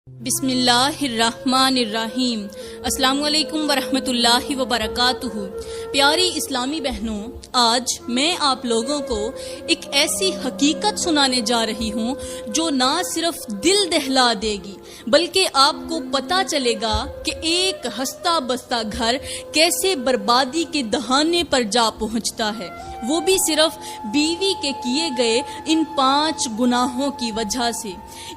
بسم اللہ الرحمن الرحیم۔ السلام علیکم ورحمۃ اللہ وبرکاتہ۔ پیاری اسلامی بہنوں، آج میں آپ لوگوں کو ایک ایسی حقیقت سنانے جا رہی ہوں جو نہ صرف دل دہلا دے گی بلکہ آپ کو پتہ چلے گا کہ ایک ہستا بستا گھر کیسے بربادی کے دہانے پر جا پہنچتا ہے، وہ بھی صرف بیوی کے کیے گئے ان 5 گناہوں کی وجہ سے۔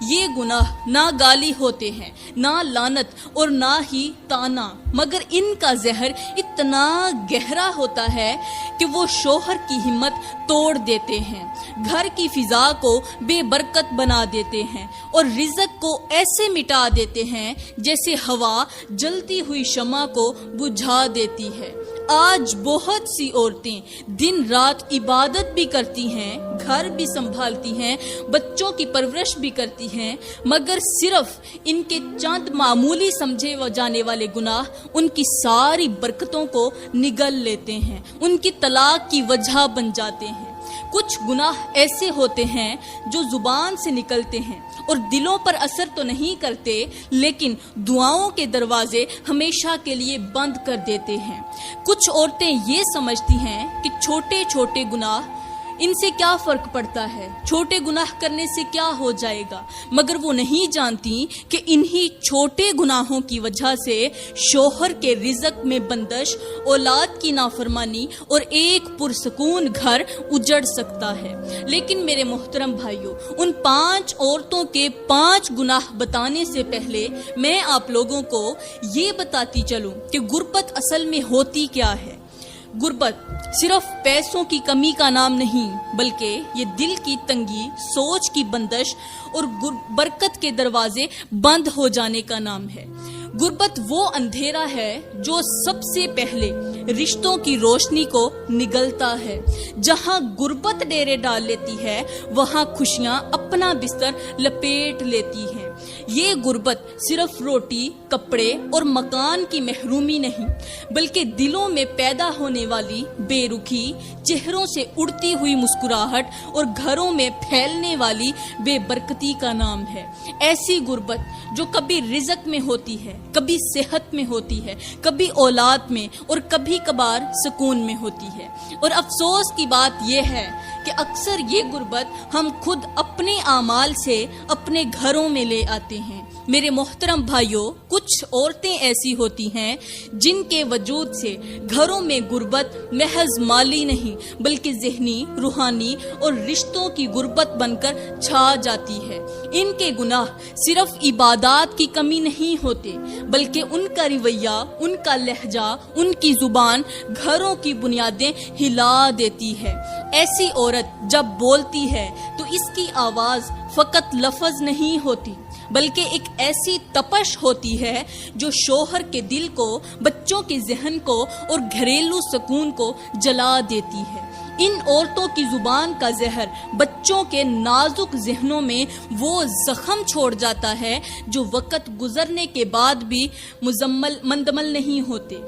یہ گناہ نہ گالی ہوتے ہیں، نہ لعنت اور نہ ہی تانا، مگر ان کا زہر اتنا گہرا ہوتا ہے کہ وہ شوہر کی ہمت توڑ دیتے ہیں، گھر کی فضا کو بے برکت بنا دیتے ہیں اور رزق کو ایسے مٹا دیتے ہیں جیسے ہوا جلتی ہوئی شمع کو بجھا دیتی ہے۔ آج بہت سی عورتیں دن رات عبادت بھی کرتی ہیں، گھر بھی سنبھالتی ہیں، بچوں کی پرورش بھی کرتی ہیں، مگر صرف ان کے چند معمولی سمجھے جانے والے گناہ ان کی ساری برکتوں کو نگل لیتے ہیں، ان کی طلاق کی وجہ بن جاتے ہیں۔ کچھ گناہ ایسے ہوتے ہیں جو زبان سے نکلتے ہیں اور دلوں پر اثر تو نہیں کرتے، لیکن دعاؤں کے دروازے ہمیشہ کے لیے بند کر دیتے ہیں۔ کچھ عورتیں یہ سمجھتی ہیں کہ چھوٹے چھوٹے گناہ، ان سے کیا فرق پڑتا ہے، چھوٹے گناہ کرنے سے کیا ہو جائے گا، مگر وہ نہیں جانتی کہ انہی چھوٹے گناہوں کی وجہ سے شوہر کے رزق میں بندش، اولاد کی نافرمانی اور ایک پرسکون گھر اجڑ سکتا ہے۔ لیکن میرے محترم بھائیوں، ان 5 عورتوں کے 5 گناہ بتانے سے پہلے میں آپ لوگوں کو یہ بتاتی چلوں کہ غربت اصل میں ہوتی کیا ہے۔ غربت صرف پیسوں کی کمی کا نام نہیں، بلکہ یہ دل کی تنگی، سوچ کی بندش اور برکت کے دروازے بند ہو جانے کا نام ہے۔ غربت وہ اندھیرا ہے جو سب سے پہلے رشتوں کی روشنی کو نگلتا ہے۔ جہاں غربت ڈیرے ڈال لیتی ہے، وہاں خوشیاں اپنا بستر لپیٹ لیتی ہیں۔ یہ غربت صرف روٹی، کپڑے اور مکان کی محرومی نہیں، بلکہ دلوں میں پیدا ہونے والی بے رخی، چہروں سے اڑتی ہوئی مسکراہٹ اور گھروں میں پھیلنے والی بے برکتی کا نام ہے۔ ایسی غربت جو کبھی رزق میں ہوتی ہے، کبھی صحت میں ہوتی ہے، کبھی اولاد میں اور کبھی کبھار سکون میں ہوتی ہے۔ اور افسوس کی بات یہ ہے کہ اکثر یہ غربت ہم خود اپنے اعمال سے اپنے گھروں میں لے آتے ہیں۔ میرے محترم بھائیوں، کچھ عورتیں ایسی ہوتی ہیں جن کے وجود سے گھروں میں غربت محض مالی نہیں بلکہ ذہنی، روحانی اور رشتوں کی غربت بن کر چھا جاتی ہے۔ ان کے گناہ صرف عبادات کی کمی نہیں ہوتے، بلکہ ان کا رویہ، ان کا لہجہ، ان کی زبان گھروں کی بنیادیں ہلا دیتی ہے۔ ایسی عورت جب بولتی ہے تو اس کی آواز فقط لفظ نہیں ہوتی، بلکہ ایک ایسی تپش ہوتی ہے جو شوہر کے دل کو، بچوں کے ذہن کو اور گھریلو سکون کو جلا دیتی ہے۔ ان عورتوں کی زبان کا زہر بچوں کے نازک ذہنوں میں وہ زخم چھوڑ جاتا ہے جو وقت گزرنے کے بعد بھی مندمل نہیں ہوتے۔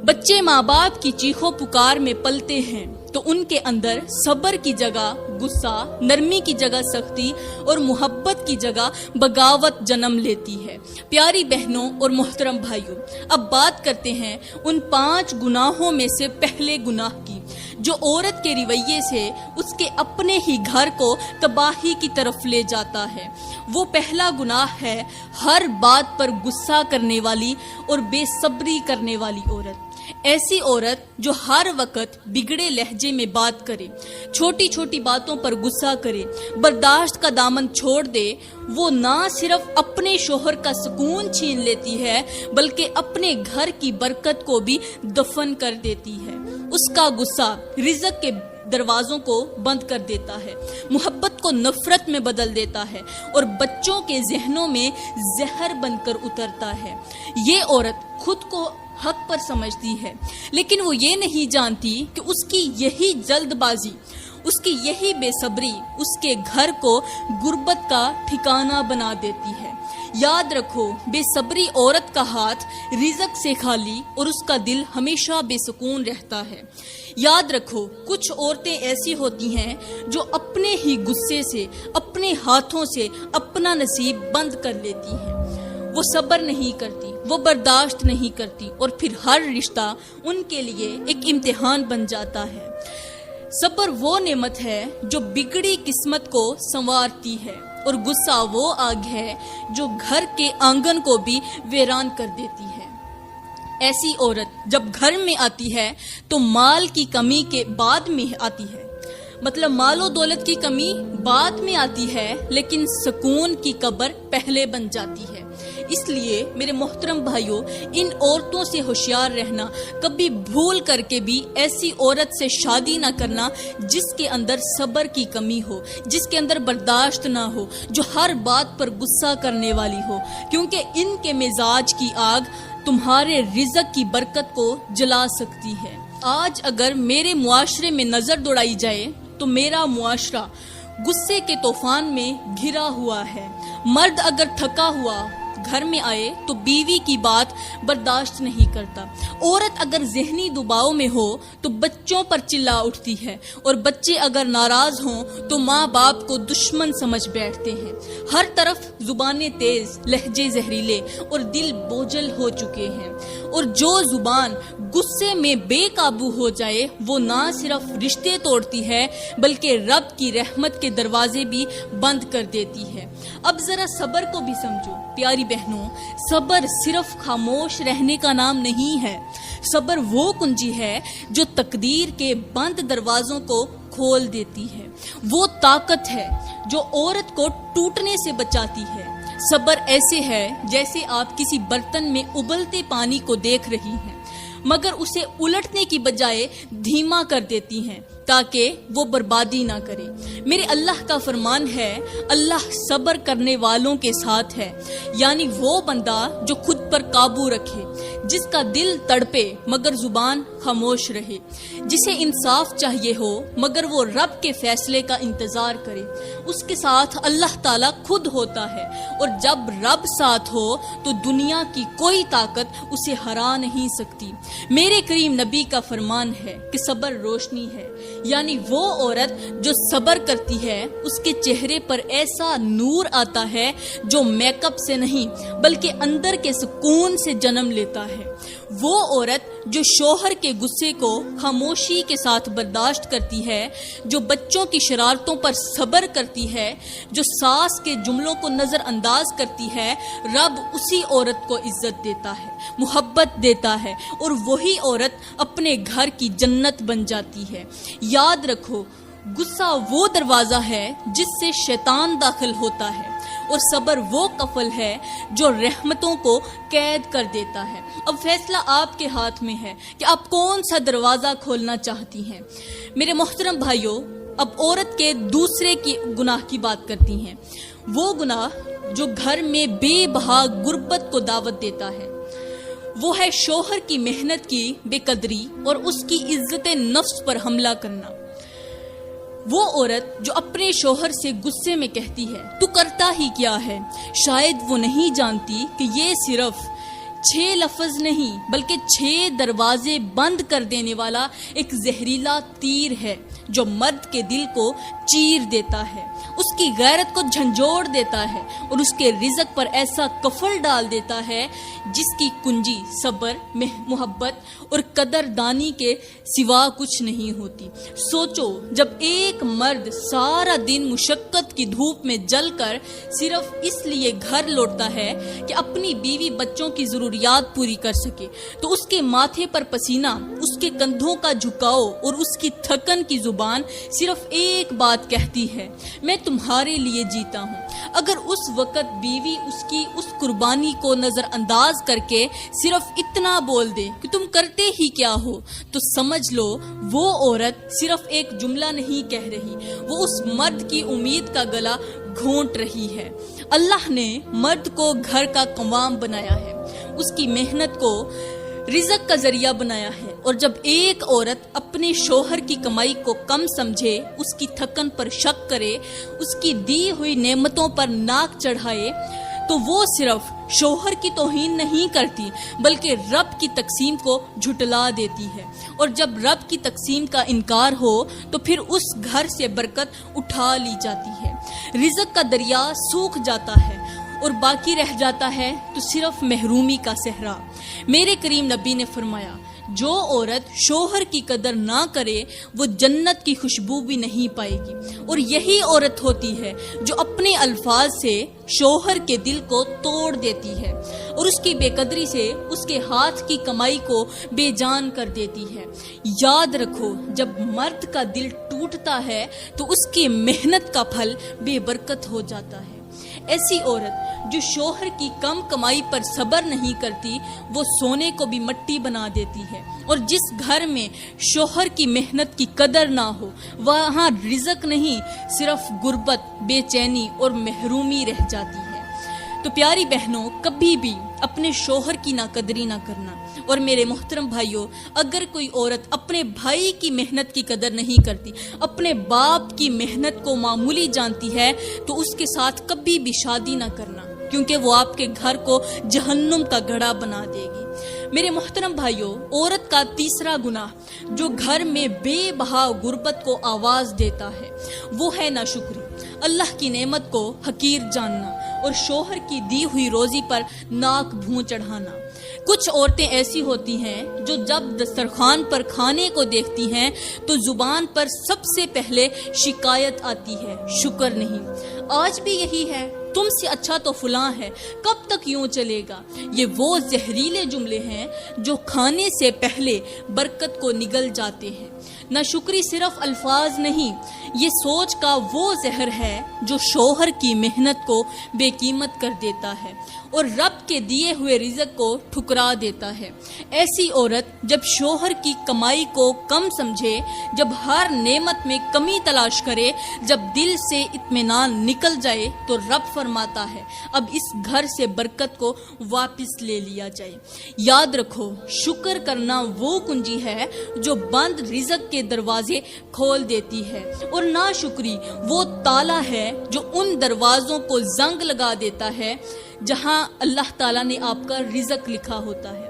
بچے ماں باپ کی چیخوں پکار میں پلتے ہیں تو ان کے اندر صبر کی جگہ غصہ، نرمی کی جگہ سختی اور محبت کی جگہ بغاوت جنم لیتی ہے۔ پیاری بہنوں اور محترم بھائیوں، اب بات کرتے ہیں ان 5 گناہوں میں سے پہلے گناہ کی جو عورت کے رویے سے اس کے اپنے ہی گھر کو تباہی کی طرف لے جاتا ہے۔ وہ پہلا گناہ ہے ہر بات پر غصہ کرنے والی اور بے صبری کرنے والی عورت۔ ایسی عورت جو ہر وقت بگڑے لہجے میں بات کرے، چھوٹی چھوٹی باتوں پر غصہ کرے، برداشت کا دامن چھوڑ دے، وہ نہ صرف اپنے شوہر کا سکون چھین لیتی ہے بلکہ اپنے گھر کی برکت کو بھی دفن کر دیتی ہے۔ اس کا غصہ رزق کے دروازوں کو بند کر دیتا ہے، محبت کو نفرت میں بدل دیتا ہے اور بچوں کے ذہنوں میں زہر بن کر اترتا ہے۔ یہ عورت خود کو حق پر سمجھتی ہے، لیکن وہ یہ نہیں جانتی کہ اس کی یہی جلد بازی، اس کی یہی بے صبری اس کے گھر کو غربت کا ٹھکانہ بنا دیتی ہے۔ یاد رکھو، بے صبری عورت کا ہاتھ رزق سے خالی اور اس کا دل ہمیشہ بے سکون رہتا ہے۔ یاد رکھو، کچھ عورتیں ایسی ہوتی ہیں جو اپنے ہی غصے سے، اپنے ہاتھوں سے اپنا نصیب بند کر لیتی ہیں۔ وہ صبر نہیں کرتی، وہ برداشت نہیں کرتی، اور پھر ہر رشتہ ان کے لیے ایک امتحان بن جاتا ہے۔ صبر وہ نعمت ہے جو بگڑی قسمت کو سنوارتی ہے، اور غصہ وہ آگ ہے جو گھر کے آنگن کو بھی ویران کر دیتی ہے۔ ایسی عورت جب گھر میں آتی ہے تو مال کی کمی کے بعد میں آتی ہے، مطلب مال و دولت کی کمی بعد میں آتی ہے، لیکن سکون کی قبر پہلے بن جاتی ہے۔ اس لیے میرے محترم بھائیوں، ان عورتوں سے ہوشیار رہنا، کبھی بھول کر کے بھی ایسی عورت سے شادی نہ کرنا جس کے اندر صبر کی کمی ہو، جس کے اندر برداشت نہ ہو، جو ہر بات پر غصہ کرنے والی ہو، کیونکہ ان کے مزاج کی آگ تمہارے رزق کی برکت کو جلا سکتی ہے۔ آج اگر میرے معاشرے میں نظر دوڑائی جائے تو میرا معاشرہ غصے کے طوفان میں گھرا ہوا ہے۔ مرد اگر تھکا ہوا گھر میں آئے تو بیوی کی بات برداشت نہیں کرتا، عورت اگر ذہنی دباؤ میں ہو تو بچوں پر چلا اٹھتی ہے، اور بچے اگر ناراض ہوں تو ماں باپ کو دشمن سمجھ بیٹھتے ہیں۔ ہر طرف زبانیں تیز، لہجے زہریلے اور دل بوجھل ہو چکے ہیں، اور جو زبان غصے میں بے قابو ہو جائے وہ نہ صرف رشتے توڑتی ہے بلکہ رب کی رحمت کے دروازے بھی بند کر دیتی ہے۔ اب ذرا صبر کو بھی سمجھو پیاری بہنوں، صبر صرف خاموش رہنے کا نام نہیں ہے، صبر وہ کنجی ہے جو تقدیر کے بند دروازوں کو کھول دیتی ہے، وہ طاقت ہے جو عورت کو ٹوٹنے سے بچاتی ہے۔ صبر ایسے ہے جیسے آپ کسی برتن میں ابلتے پانی کو دیکھ رہی ہیں، مگر اسے الٹنے کی بجائے دھیما کر دیتی ہیں تاکہ وہ بربادی نہ کرے۔ میرے اللہ کا فرمان ہے، اللہ صبر کرنے والوں کے ساتھ ہے، یعنی وہ بندہ جو خود پر قابو رکھے، جس کا دل تڑپے مگر زبان خاموش رہے، جسے انصاف چاہیے ہو مگر وہ رب کے فیصلے کا انتظار کرے۔ اس کے ساتھ اللہ تعالیٰ خود ہوتا ہے، اور جب رب ساتھ ہو تو دنیا کی کوئی طاقت اسے ہرا نہیں سکتی۔ میرے کریم نبی کا فرمان ہے کہ صبر روشنی ہے، یعنی وہ عورت جو صبر کرتی ہے اس کے چہرے پر ایسا نور آتا ہے جو میک اپ سے نہیں بلکہ اندر کے سکون سے جنم لیتا ہے۔ وہ عورت جو شوہر کے غصے کو خاموشی کے ساتھ برداشت کرتی ہے، جو بچوں کی شرارتوں پر صبر کرتی ہے، جو ساس کے جملوں کو نظر انداز کرتی ہے، رب اسی عورت کو عزت دیتا ہے، محبت دیتا ہے، اور وہی عورت اپنے گھر کی جنت بن جاتی ہے۔ یاد رکھو، غصہ وہ دروازہ ہے جس سے شیطان داخل ہوتا ہے، اور صبر وہ قفل ہے جو رحمتوں کو قید کر دیتا ہے۔ اب فیصلہ آپ کے ہاتھ میں ہے کہ آپ کون سا دروازہ کھولنا چاہتی ہیں۔ میرے محترم بھائیوں، اب عورت کے دوسرے کی گناہ کی بات کرتی ہیں، وہ گناہ جو گھر میں بے بہا غربت کو دعوت دیتا ہے، وہ ہے شوہر کی محنت کی بے قدری اور اس کی عزت نفس پر حملہ کرنا۔ وہ عورت جو اپنے شوہر سے غصے میں کہتی ہے، تو کرتا ہی کیا ہے، شاید وہ نہیں جانتی کہ یہ صرف 6 لفظ نہیں بلکہ 6 دروازے بند کر دینے والا ایک زہریلا تیر ہے جو مرد کے دل کو چیر دیتا ہے، اس کی غیرت کو جھنجھوڑ دیتا ہے، اور اس کے رزق پر ایسا کفل ڈال دیتا ہے جس کی کنجی صبر، محبت اور قدردانی کے سوا کچھ نہیں ہوتی۔ سوچو، جب ایک مرد سارا دن مشقت کی دھوپ میں جل کر صرف اس لیے گھر لوٹتا ہے کہ اپنی بیوی بچوں کی ضروریات پوری کر سکے، تو اس کے ماتھے پر پسینہ، اس کے کندھوں کا جھکاؤ اور اس کی تھکن کی زبان صرف ایک بات کہتی ہے، میں تمہارے لیے جیتا ہوں۔ اگر اس وقت بیوی اس کی اس قربانی کو نظر انداز کر کے صرف اتنا بول دے کہ تم کرتے ہی کیا ہو، تو سمجھ لو وہ عورت صرف ایک جملہ نہیں کہہ رہی، وہ اس مرد کی امید کا گلا گھونٹ رہی ہے۔ اللہ نے مرد کو گھر کا قوام بنایا ہے، اس کی محنت کو رزق کا ذریعہ بنایا ہے، اور جب ایک عورت اپنے شوہر کی کمائی کو کم سمجھے، اس کی تھکن پر شک کرے، اس کی دی ہوئی نعمتوں پر ناک چڑھائے، تو وہ صرف شوہر کی توہین نہیں کرتی بلکہ رب کی تقسیم کو جھٹلا دیتی ہے، اور جب رب کی تقسیم کا انکار ہو تو پھر اس گھر سے برکت اٹھا لی جاتی ہے، رزق کا دریا سوکھ جاتا ہے، اور باقی رہ جاتا ہے تو صرف محرومی کا صحرا۔ میرے کریم نبی نے فرمایا جو عورت شوہر کی قدر نہ کرے وہ جنت کی خوشبو بھی نہیں پائے گی، اور یہی عورت ہوتی ہے جو اپنے الفاظ سے شوہر کے دل کو توڑ دیتی ہے اور اس کی بے قدری سے اس کے ہاتھ کی کمائی کو بے جان کر دیتی ہے۔ یاد رکھو جب مرد کا دل ٹوٹتا ہے تو اس کی محنت کا پھل بے برکت ہو جاتا ہے۔ ایسی عورت جو شوہر کی کم کمائی پر صبر نہیں کرتی وہ سونے کو بھی مٹی بنا دیتی ہے، اور جس گھر میں شوہر کی محنت کی قدر نہ ہو وہاں رزق نہیں صرف غربت، بے چینی اور محرومی رہ جاتی ہے۔ تو پیاری بہنوں، کبھی بھی اپنے شوہر کی ناقدری نہ کرنا۔ اور میرے محترم بھائیوں، اگر کوئی عورت اپنے بھائی کی محنت کی قدر نہیں کرتی، اپنے باپ کی محنت کو معمولی جانتی ہے تو اس کے ساتھ کبھی بھی شادی نہ کرنا، کیونکہ وہ آپ کے گھر کو جہنم کا گڑھا بنا دے گی۔ میرے محترم بھائیوں، عورت کا تیسرا گناہ جو گھر میں بے بہا غربت کو آواز دیتا ہے وہ ہے ناشکری، اللہ کی نعمت کو حقیر جاننا اور شوہر کی دی ہوئی روزی پر ناک بھون چڑھانا۔ کچھ عورتیں ایسی ہوتی ہیں جو جب دسترخوان پر کھانے کو دیکھتی ہیں تو زبان پر سب سے پہلے شکایت آتی ہے، شکر نہیں۔ آج بھی یہی ہے، تم سے اچھا تو فلاں ہے، کب تک یوں چلے گا؟ یہ وہ زہریلے جملے ہیں جو کھانے سے پہلے برکت کو نگل جاتے ہیں۔ ناشکری صرف الفاظ نہیں، یہ سوچ کا وہ زہر ہے جو شوہر کی محنت کو بے قیمت کر دیتا ہے اور رب کے دیے ہوئے رزق کو ٹھکرا دیتا ہے۔ ایسی عورت جب شوہر کی کمائی کو کم سمجھے، جب ہر نعمت میں کمی تلاش کرے، جب دل سے اطمینان نکل جائے تو رب فرماتا ہے اب اس گھر سے برکت کو واپس لے لیا جائے۔ یاد رکھو، شکر کرنا وہ کنجی ہے جو بند رزق کے دروازے کھول دیتی ہے، اور ناشکری وہ تالا ہے جو ان دروازوں کو زنگ لگا دیتا ہے جہاں اللہ تعالیٰ نے آپ کا رزق لکھا ہوتا ہے۔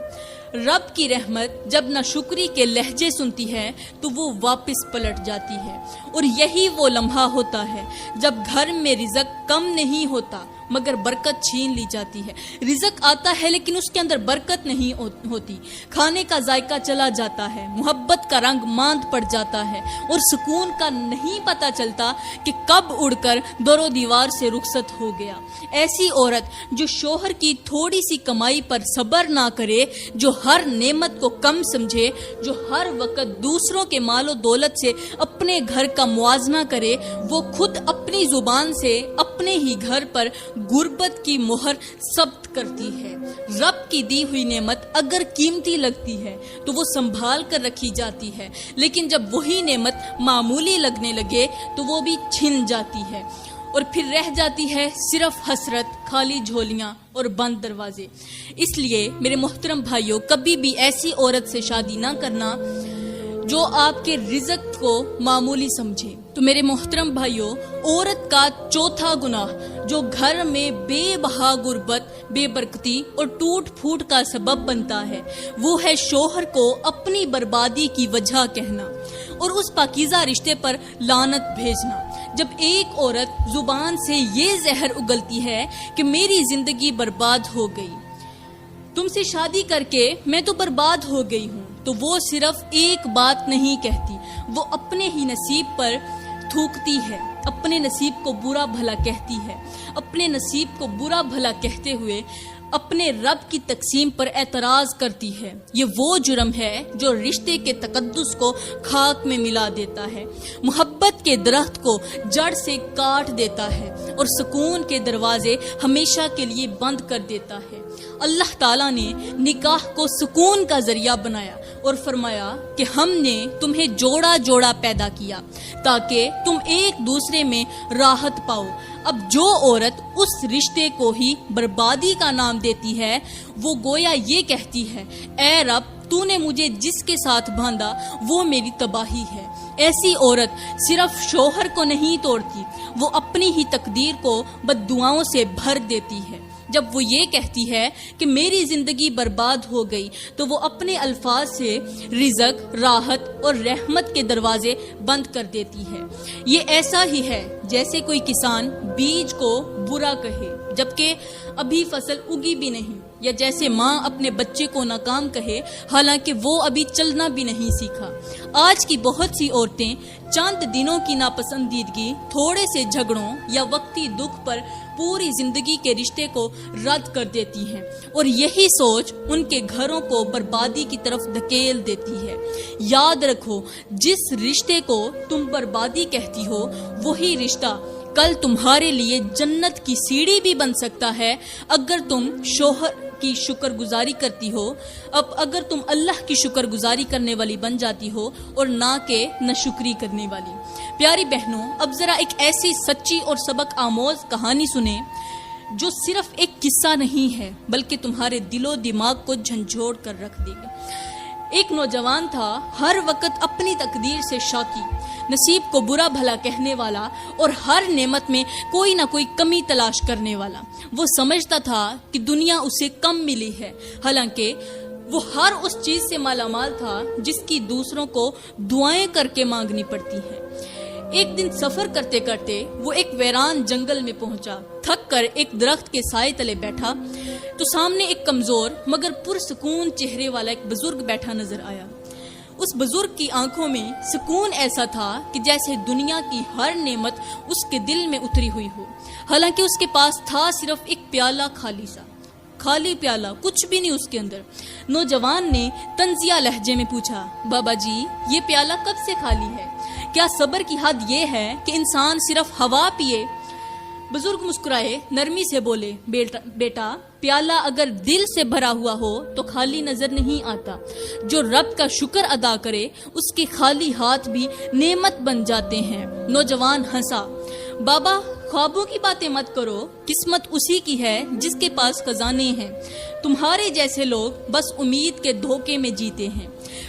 رب کی رحمت جب ناشکری کے لہجے سنتی ہے تو وہ واپس پلٹ جاتی ہے، اور یہی وہ لمحہ ہوتا ہے جب گھر میں رزق کم نہیں ہوتا مگر برکت چھین لی جاتی ہے۔ رزق آتا ہے لیکن اس کے اندر برکت نہیں ہوتی، کھانے کا ذائقہ چلا جاتا ہے، محبت کا رنگ ماند پڑ جاتا ہے، اور سکون کا نہیں پتہ چلتا کہ کب اڑ کر در و دیوار سے رخصت ہو گیا۔ ایسی عورت جو شوہر کی تھوڑی سی کمائی پر صبر نہ کرے، جو ہر نعمت کو کم سمجھے، جو ہر وقت دوسروں کے مال و دولت سے اپنے گھر کا موازنہ کرے، وہ خود اپنی زبان سے اپنے ہی گھر پر غربت کی مہر ثبت کرتی ہے۔ رب کی دی ہوئی نعمت اگر قیمتی لگتی ہے تو وہ سنبھال کر رکھی جاتی ہے، لیکن جب وہی نعمت معمولی لگنے لگے تو وہ بھی چھن جاتی ہے، اور پھر رہ جاتی ہے صرف حسرت، خالی جھولیاں اور بند دروازے۔ اس لیے میرے محترم بھائیوں، کبھی بھی ایسی عورت سے شادی نہ کرنا جو آپ کے رزق کو معمولی سمجھے۔ تو میرے محترم بھائیوں، عورت کا چوتھا گناہ جو گھر میں بے بہا غربت، بے برکتی اور ٹوٹ پھوٹ کا سبب بنتا ہے وہ ہے شوہر کو اپنی بربادی کی وجہ کہنا اور اس پاکیزہ رشتے پر لعنت بھیجنا۔ جب ایک عورت زبان سے یہ زہر اگلتی ہے کہ میری زندگی برباد ہو گئی، تم سے شادی کر کے میں تو برباد ہو گئی ہوں، تو وہ صرف ایک بات نہیں کہتی، وہ اپنے ہی نصیب پر تھوکتی ہے، اپنے نصیب کو برا بھلا کہتی ہے، اپنے نصیب کو برا بھلا کہتے ہوئے اپنے رب کی تقسیم پر اعتراض کرتی ہے۔ یہ وہ جرم ہے جو رشتے کے تقدس کو خاک میں ملا دیتا ہے، محبت کے درخت کو جڑ سے کاٹ دیتا ہے اور سکون کے دروازے ہمیشہ کے لیے بند کر دیتا ہے۔ اللہ تعالیٰ نے نکاح کو سکون کا ذریعہ بنایا اور فرمایا کہ ہم نے تمہیں جوڑا جوڑا پیدا کیا تاکہ تم ایک دوسرے میں راحت پاؤ۔ اب جو عورت اس رشتے کو ہی بربادی کا نام دیتی ہے وہ گویا یہ کہتی ہے، اے رب تو نے مجھے جس کے ساتھ باندھا وہ میری تباہی ہے۔ ایسی عورت صرف شوہر کو نہیں توڑتی، وہ اپنی ہی تقدیر کو بددعاؤں سے بھر دیتی ہے۔ جب وہ یہ کہتی ہے کہ میری زندگی برباد ہو گئی تو وہ اپنے الفاظ سے رزق، راحت اور رحمت کے دروازے بند کر دیتی ہے۔ یہ ایسا ہی ہے جیسے کوئی کسان بیج کو برا کہے جبکہ ابھی فصل اگی بھی نہیں، یا جیسے ماں اپنے بچے کو ناکام کہے حالانکہ وہ ابھی چلنا بھی نہیں سیکھا۔ آج کی بہت سی عورتیں چند دنوں کی ناپسندیدگی، تھوڑے سے جھگڑوں یا وقتی دکھ پر پوری زندگی کے رشتے کو رد کر دیتی ہیں، اور یہی سوچ ان کے گھروں کو بربادی کی طرف دھکیل دیتی ہے۔ یاد رکھو، جس رشتے کو تم بربادی کہتی ہو وہی رشتہ کل تمہارے لیے جنت کی سیڑھی بھی بن سکتا ہے اگر تم شوہر کی شکر گزاری کرتی ہو، اگر تم اللہ کی شکر گزاری کرنے والی بن جاتی ہو اور نہ کہ ناشکری کرنے والی۔ پیاری بہنوں، اب ذرا ایک ایسی سچی اور سبق آموز کہانی سنیں جو صرف ایک قصہ نہیں ہے بلکہ تمہارے دل و دماغ کو جھنجھوڑ کر رکھ دے گا۔ ایک نوجوان تھا، ہر وقت اپنی تقدیر سے شاکی، نصیب کو برا بھلا کہنے والا اور ہر نعمت میں کوئی نہ کوئی کمی تلاش کرنے والا۔ وہ سمجھتا تھا کہ دنیا اسے کم ملی ہے، حالانکہ وہ ہر اس چیز سے مالا مال تھا جس کی دوسروں کو دعائیں کر کے مانگنی پڑتی ہیں۔ ایک دن سفر کرتے کرتے وہ ایک ویران جنگل میں پہنچا۔ تھک کر ایک درخت کے سائے تلے بیٹھا تو سامنے ایک کمزور مگر پرسکون چہرے والا ایک بزرگ بیٹھا نظر آیا۔ اس بزرگ کی آنکھوں میں سکون ایسا تھا کہ جیسے دنیا کی ہر نعمت اس کے دل میں اتری ہوئی ہو، حالانکہ اس کے پاس تھا صرف ایک پیالہ خالی پیالہ، کچھ بھی نہیں اس کے اندر۔ نوجوان نے طنزیہ لہجے میں پوچھا، بابا جی یہ پیالہ کب سے خالی ہے؟ کیا صبر کی حد یہ ہے کہ انسان صرف ہوا پیے؟ بزرگ مسکرائے، نرمی سے بولے، بیٹا پیالہ اگر دل سے بھرا ہوا ہو تو خالی نظر نہیں آتا۔ جو رب کا شکر ادا کرے اس کے خالی ہاتھ بھی نعمت بن جاتے ہیں۔ نوجوان ہنسا، بابا خوابوں کی باتیں مت کرو، قسمت اسی کی ہے جس کے پاس خزانے ہیں۔ تمہارے جیسے لوگ بس امید کے دھوکے میں جیتے ہیں۔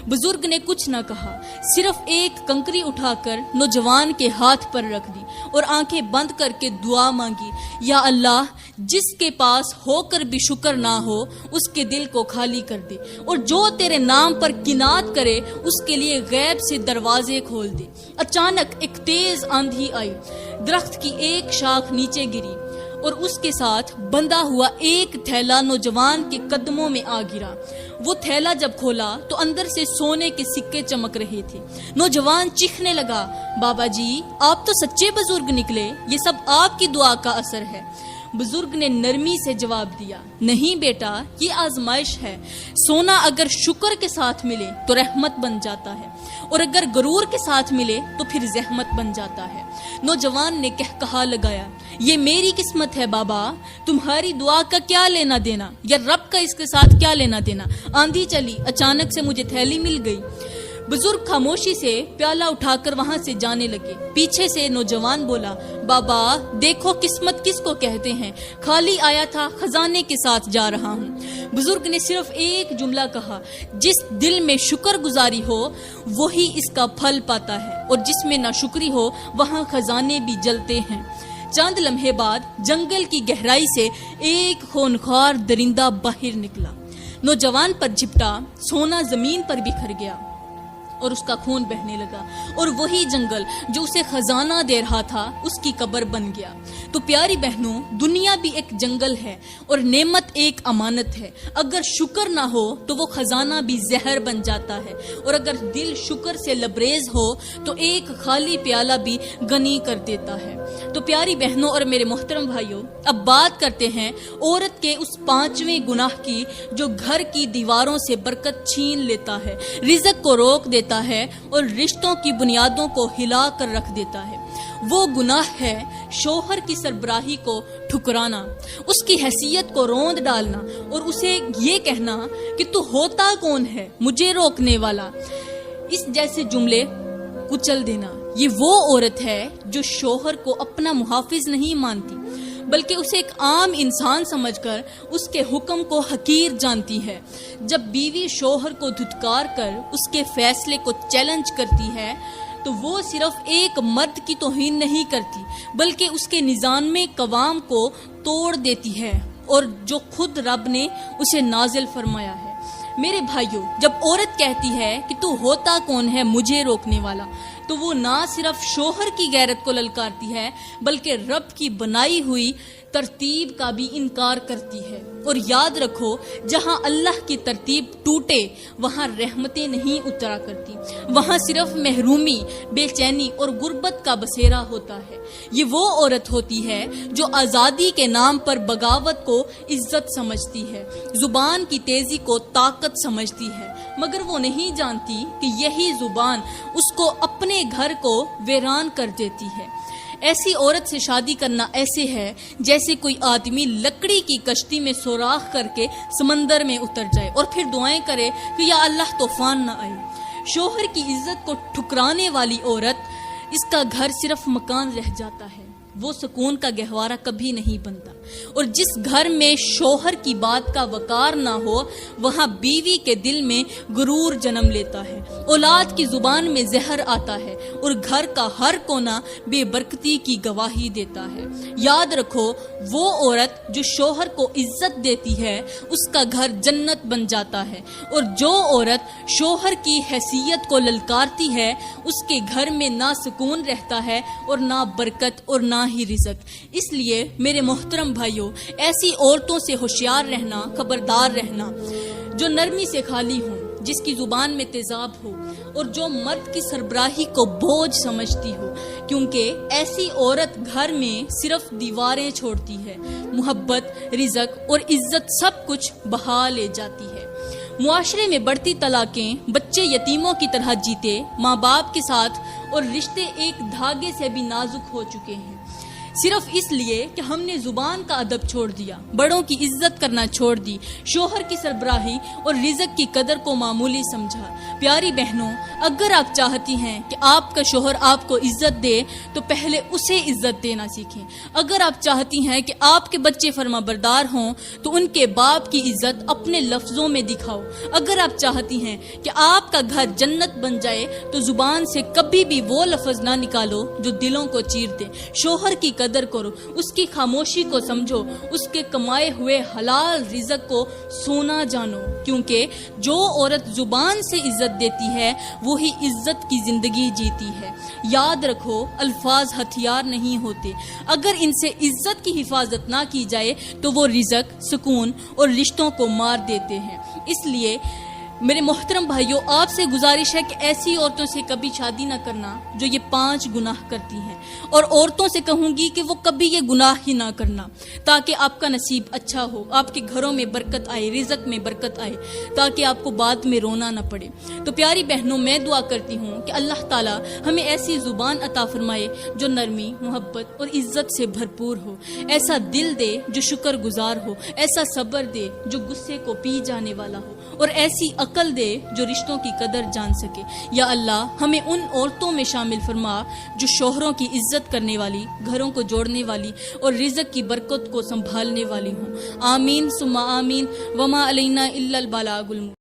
بزرگ نے کچھ نہ کہا، صرف ایک کنکری اٹھا کر نوجوان کے ہاتھ پر رکھ دی اور آنکھیں بند کر کے دعا مانگی، یا اللہ جس کے پاس ہو کر بھی شکر نہ ہو اس کے دل کو خالی کر دے، اور جو تیرے نام پر قناعت کرے اس کے لیے غیب سے دروازے کھول دے۔ اچانک ایک تیز آندھی آئی، درخت کی ایک شاخ نیچے گری اور اس کے ساتھ بندھا ہوا ایک تھیلا نوجوان کے قدموں میں آ گرا۔ وہ تھیلا جب کھولا تو اندر سے سونے کے سکے چمک رہے تھے۔ نوجوان چیخنے لگا، بابا جی آپ تو سچے بزرگ نکلے، یہ سب آپ کی دعا کا اثر ہے۔ بزرگ نے نرمی سے جواب دیا، نہیں بیٹا یہ آزمائش ہے۔ سونا اگر شکر کے ساتھ ملے تو رحمت بن جاتا ہے، اور اگر غرور کے ساتھ ملے تو پھر زحمت بن جاتا ہے۔ نوجوان نے کہا لگایا، یہ میری قسمت ہے بابا، تمہاری دعا کا کیا لینا دینا، یا رب کا اس کے ساتھ کیا لینا دینا؟ آندھی چلی، اچانک سے مجھے تھیلی مل گئی۔ بزرگ خاموشی سے پیالہ اٹھا کر وہاں سے جانے لگے۔ پیچھے سے نوجوان بولا، بابا دیکھو قسمت کس کو کہتے ہیں، خالی آیا تھا خزانے کے ساتھ جا رہا ہوں۔ بزرگ نے صرف ایک جملہ کہا، جس دل میں شکر گزاری ہو وہی اس کا پھل پاتا ہے، اور جس میں ناشکری ہو وہاں خزانے بھی جلتے ہیں۔ چند لمحے بعد جنگل کی گہرائی سے ایک خونخوار درندہ باہر نکلا، نوجوان پر جھپٹا، سونا زمین پر بکھر گیا اور اس کا خون بہنے لگا، اور وہی جنگل جو اسے خزانہ دے رہا تھا اس کی قبر بن گیا۔ تو پیاری بہنوں، دنیا بھی ایک جنگل ہے اور نعمت ایک امانت ہے۔ اگر شکر نہ ہو تو وہ خزانہ بھی زہر بن جاتا ہے، اور اگر دل شکر سے لبریز ہو تو ایک خالی پیالہ بھی غنی کر دیتا ہے۔ تو پیاری بہنوں اور میرے محترم بھائیوں، اب بات کرتے ہیں عورت کے اس 5ویں گناہ کی جو گھر کی دیواروں سے برکت چھین لیتا ہے، رزق کو روک دیتا ہے اور رشتوں کی بنیادوں کو ہلا کر رکھ دیتا ہے۔ وہ گناہ ہے شوہر کی سربراہی کو ٹھکرانا، اس کی حیثیت کو روند ڈالنا، اور اسے یہ کہنا کہ تو ہوتا کون ہے مجھے روکنے والا، اس جیسے جملے کچل دینا۔ یہ وہ عورت ہے جو شوہر کو اپنا محافظ نہیں مانتی بلکہ اسے ایک عام انسان سمجھ کر اس کے حکم کو حقیر جانتی ہے۔ جب بیوی شوہر کو دھتکار کر اس کے فیصلے کو چیلنج کرتی ہے تو وہ صرف ایک مرد کی توہین نہیں کرتی بلکہ اس کے نظام قوام کو توڑ دیتی ہے، اور جو خود رب نے اسے نازل فرمایا ہے۔ میرے بھائیوں، جب عورت کہتی ہے کہ تو ہوتا کون ہے مجھے روکنے والا، تو وہ نہ صرف شوہر کی غیرت کو للکارتی ہے بلکہ رب کی بنائی ہوئی ترتیب کا بھی انکار کرتی ہے۔ اور یاد رکھو، جہاں اللہ کی ترتیب ٹوٹے وہاں رحمتیں نہیں اترا کرتی، وہاں صرف محرومی، بے چینی اور غربت کا بسیرا ہوتا ہے۔ یہ وہ عورت ہوتی ہے جو آزادی کے نام پر بغاوت کو عزت سمجھتی ہے، زبان کی تیزی کو طاقت سمجھتی ہے، مگر وہ نہیں جانتی کہ یہی زبان اس کو اپنے گھر کو ویران کر دیتی ہے۔ ایسی عورت سے شادی کرنا ایسے ہے جیسے کوئی آدمی لکڑی کی کشتی میں سوراخ کر کے سمندر میں اتر جائے اور پھر دعائیں کرے کہ یا اللہ طوفان نہ آئے۔ شوہر کی عزت کو ٹھکرانے والی عورت، اس کا گھر صرف مکان رہ جاتا ہے، وہ سکون کا گہوارہ کبھی نہیں بنتا۔ اور جس گھر میں شوہر کی بات کا وقار نہ ہو وہاں بیوی کے دل میں غرور جنم لیتا ہے، اولاد کی زبان میں زہر آتا ہے اور گھر کا ہر کونا بے برکتی کی گواہی دیتا ہے۔ یاد رکھو، وہ عورت جو شوہر کو عزت دیتی ہے اس کا گھر جنت بن جاتا ہے، اور جو عورت شوہر کی حیثیت کو للکارتی ہے اس کے گھر میں نہ سکون رہتا ہے اور نہ برکت اور نہ ہی رزق۔ اس لیے میرے محترم بھائیوں، ایسی عورتوں سے ہوشیار رہنا، خبردار رہنا جو نرمی سے خالی ہوں، جس کی زبان میں تیزاب ہو اور جو مرد کی سربراہی کو بوجھ سمجھتی ہو، کیونکہ ایسی عورت گھر میں صرف دیواریں چھوڑتی ہے، محبت، رزق اور عزت سب کچھ بہا لے جاتی ہے۔ معاشرے میں بڑھتی طلاقیں بچے یتیموں کی طرح جیتے، ماں باپ کے ساتھ، اور رشتے ایک دھاگے سے بھی نازک ہو چکے ہیں، صرف اس لیے کہ ہم نے زبان کا ادب چھوڑ دیا، بڑوں کی عزت کرنا چھوڑ دی، شوہر کی سربراہی اور رزق کی قدر کو معمولی سمجھا۔ پیاری بہنوں، اگر آپ چاہتی ہیں کہ آپ کا شوہر آپ کو عزت دے تو پہلے اسے عزت دینا سیکھیں۔ اگر آپ چاہتی ہیں کہ آپ کے بچے فرما بردار ہوں تو ان کے باپ کی عزت اپنے لفظوں میں دکھاؤ۔ اگر آپ چاہتی ہیں کہ آپ کا گھر جنت بن جائے تو زبان سے کبھی بھی وہ لفظ نہ نکالو جو دلوں کو چیر دے۔ شوہر کی قدر کرو، اس کی خاموشی کو سمجھو، اس کے کمائے ہوئے حلال رزق کو سونا جانو، کیونکہ جو عورت زبان سے عزت دیتی ہے وہی عزت کی زندگی جیتی ہے۔ یاد رکھو، الفاظ ہتھیار نہیں ہوتے، اگر ان سے عزت کی حفاظت نہ کی جائے تو وہ رزق، سکون اور رشتوں کو مار دیتے ہیں۔ اس لیے میرے محترم بھائیوں، آپ سے گزارش ہے کہ ایسی عورتوں سے کبھی شادی نہ کرنا جو یہ 5 گناہ کرتی ہیں، اور عورتوں سے کہوں گی کہ وہ کبھی یہ گناہ ہی نہ کرنا، تاکہ آپ کا نصیب اچھا ہو، آپ کے گھروں میں برکت آئے، رزق میں برکت آئے، تاکہ آپ کو بعد میں رونا نہ پڑے۔ تو پیاری بہنوں، میں دعا کرتی ہوں کہ اللہ تعالیٰ ہمیں ایسی زبان عطا فرمائے جو نرمی، محبت اور عزت سے بھرپور ہو، ایسا دل دے جو شکر گزار ہو، ایسا صبر دے جو غصے کو پی جانے والا ہو، اور ایسی عقل دے جو رشتوں کی قدر جان سکے۔ یا اللہ، ہمیں ان عورتوں میں شامل فرما جو شوہروں کی عزت کرنے والی، گھروں کو جوڑنے والی اور رزق کی برکت کو سنبھالنے والی ہوں۔ آمین ثم آمین۔ وما علینا الا البلاغ المبین۔